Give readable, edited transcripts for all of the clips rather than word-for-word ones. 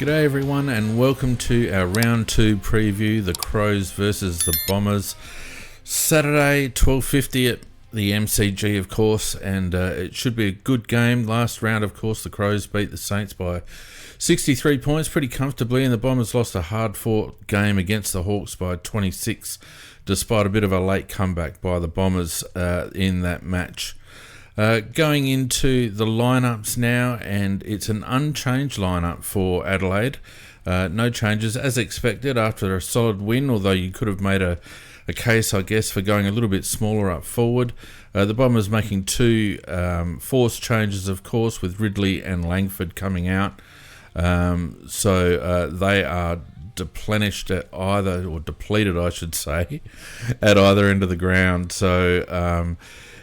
G'day everyone and welcome to our round 2 preview, the Crows versus the Bombers. Saturday 12:50 at the MCG of course, and it should be a good game. Last round of course the Crows beat the Saints by 63 points pretty comfortably, and the Bombers lost a hard fought game against the Hawks by 26 despite a bit of a late comeback by the Bombers in that match. Going into the lineups now, and it's an unchanged lineup for Adelaide. No changes as expected after a solid win, although you could have made a case, I guess, for going a little bit smaller up forward. The Bombers making two forced changes, of course, with Ridley and Langford coming out. So they are depleted at either, or depleted, I should say, at either end of the ground. So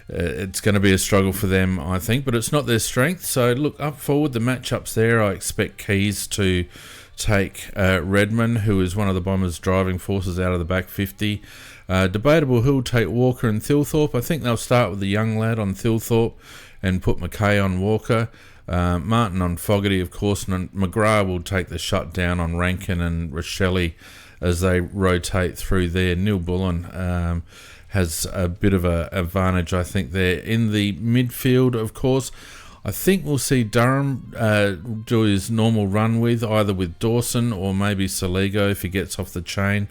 it's going to be a struggle for them, I think, but it's not their strength. So look, up forward, the matchups there, I expect Keys to take Redmond, who is one of the Bombers' driving forces out of the back 50. Debatable who'll take Walker and Thilthorpe. I think they'll start with the young lad on Thilthorpe and put McKay on Walker. Martin on Fogarty, of course, and McGrath will take the shutdown on Rankin and Rochelle as they rotate through there. Neil Bullen has a bit of an advantage, I think, there. In the midfield, of course, I think we'll see Durham do his normal run with, either with Dawson or maybe Saligo if he gets off the chain.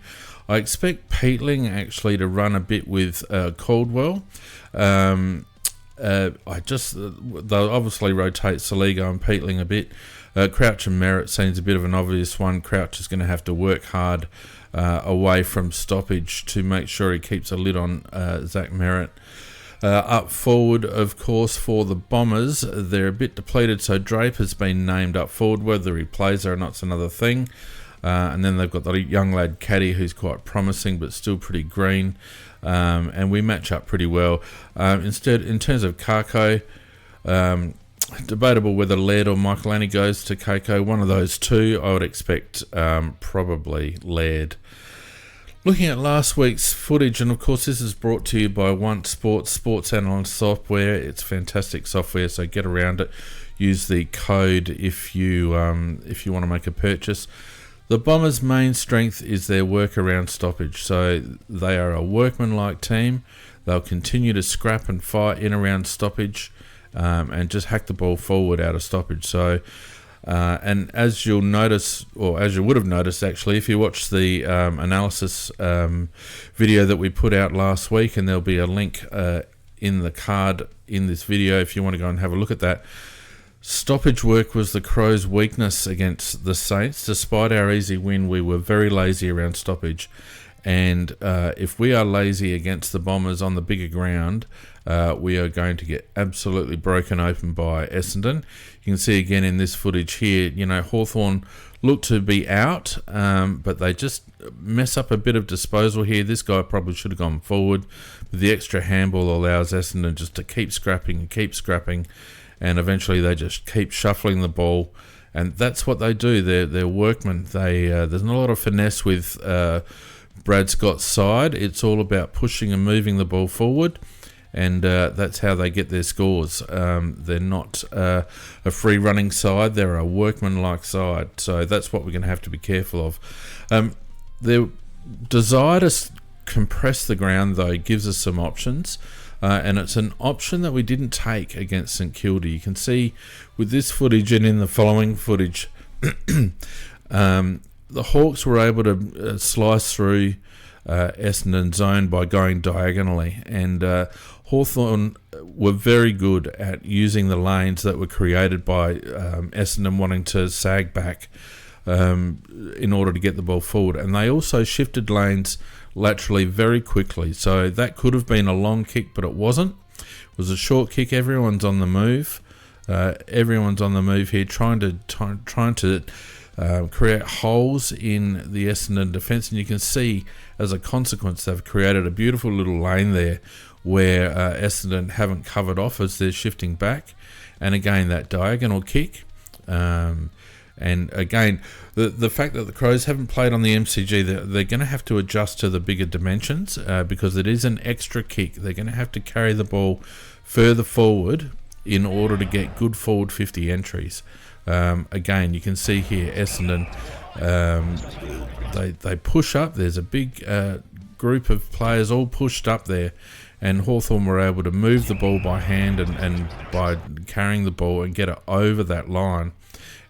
I expect Peatling actually to run a bit with Caldwell. They'll obviously rotate Saligo and Peatling a bit. Crouch and Merritt seems a bit of an obvious one. Crouch is going to have to work hard away from stoppage to make sure he keeps a lid on Zach Merritt. Up forward, of course, for the Bombers, they're a bit depleted, so Drape has been named up forward. Whether he plays or not's another thing. And then they've got the young lad Caddy, who's quite promising but still pretty green. And we match up pretty well. Instead, in terms of Kako, debatable whether Laird or Michaelani goes to Kako. One of those two, I would expect probably Laird. Looking at last week's footage, and of course this is brought to you by One Sports Analyst software. It's fantastic software, so get around it. Use the code if you want to make a purchase. The Bombers' main strength is their work around stoppage, so they are a workmanlike team. They'll continue to scrap and fight in around stoppage and just hack the ball forward out of stoppage. So, and as you'll notice, or as you would have noticed actually, if you watch the analysis video that we put out last week, and there'll be a link in the card in this video if you want to go and have a look at that. Stoppage work was the Crows' weakness against the Saints. Despite our easy win, we were very lazy around stoppage. And if we are lazy against the Bombers on the bigger ground, we are going to get absolutely broken open by Essendon. You can see again in this footage here, Hawthorn looked to be out, but they just mess up a bit of disposal here. This guy probably should have gone forward, but the extra handball allows Essendon just to keep scrapping, and eventually they just keep shuffling the ball, and that's what they do. They're workmen. There's not a lot of finesse with Brad Scott's side. It's all about pushing and moving the ball forward, and that's how they get their scores. They're not a free-running side. They're a workman-like side, so that's what we're going to have to be careful of. Their desire to compress the ground, though, gives us some options. And it's an option that we didn't take against St Kilda. You can see with this footage and in the following footage, the Hawks were able to slice through Essendon zone by going diagonally, and Hawthorn were very good at using the lanes that were created by Essendon wanting to sag back in order to get the ball forward, and they also shifted lanes laterally very quickly. So that could have been a long kick, but it wasn't. It was a short kick. Everyone's on the move. Everyone's on the move here, trying to create holes in the Essendon defence, and you can see as a consequence they've created a beautiful little lane there where Essendon haven't covered off as they're shifting back. And again, that diagonal kick. And again, the fact that the Crows haven't played on the MCG, they're going to have to adjust to the bigger dimensions because it is an extra kick. They're going to have to carry the ball further forward in order to get good forward 50 entries. Again, you can see here Essendon, they push up. There's a big group of players all pushed up there, and Hawthorn were able to move the ball by hand and by carrying the ball and get it over that line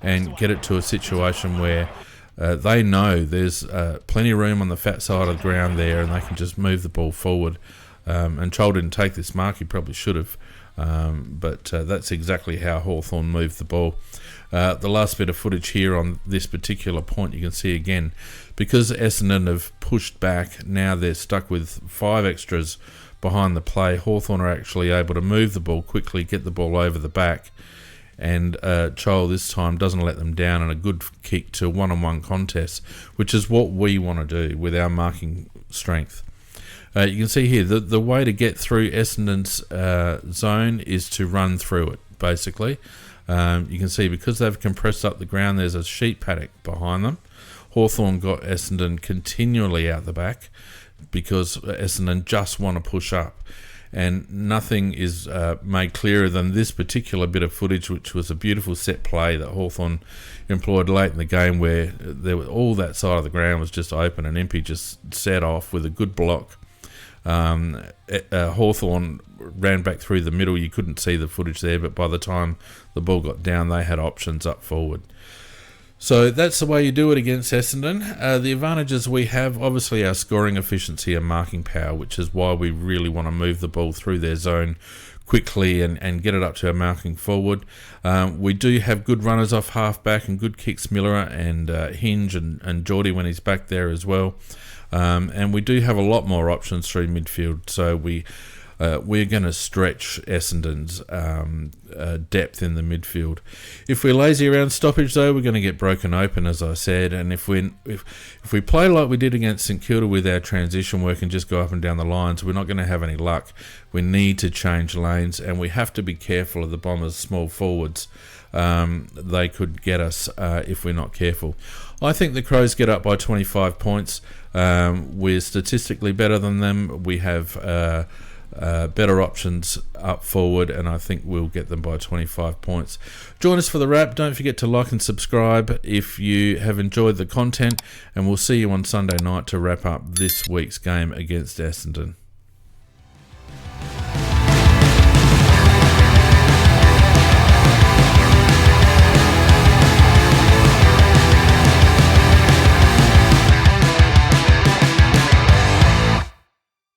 and get it to a situation where they know there's plenty of room on the fat side of the ground there, and they can just move the ball forward. And Chol didn't take this mark, he probably should have, but that's exactly how Hawthorn moved the ball. The last bit of footage here on this particular point, you can see again, because Essendon have pushed back, now they're stuck with 5 extras behind the play. Hawthorn are actually able to move the ball quickly, get the ball over the back, and Chol this time doesn't let them down, and a good kick to one-on-one contest, which is what we want to do with our marking strength. You can see here, the way to get through Essendon's zone is to run through it, basically. You can see because they've compressed up the ground, there's a sheep paddock behind them. Hawthorn got Essendon continually out the back because Essendon just want to push up. And nothing is made clearer than this particular bit of footage, which was a beautiful set play that Hawthorn employed late in the game, where all that side of the ground was just open and Impey just set off with a good block. Hawthorn ran back through the middle. You couldn't see the footage there, but by the time the ball got down, they had options up forward. So that's the way you do it against Essendon. The advantages we have, obviously our scoring efficiency and marking power, which is why we really want to move the ball through their zone quickly and get it up to our marking forward. We do have good runners off half-back and good kicks, Miller and Hinge and Geordie when he's back there as well. And we do have a lot more options through midfield, so we're going to stretch Essendon's depth in the midfield. If we're lazy around stoppage, though, we're going to get broken open, as I said. And if we play like we did against St Kilda with our transition work and just go up and down the lines, we're not going to have any luck. We need to change lanes, and we have to be careful of the Bombers' small forwards. They could get us if we're not careful. I think the Crows get up by 25 points. We're statistically better than them. We have better options up forward, and I think we'll get them by 25 points. Join us for the wrap. Don't forget to like and subscribe if you have enjoyed the content, and we'll see you on Sunday night to wrap up this week's game against Essendon.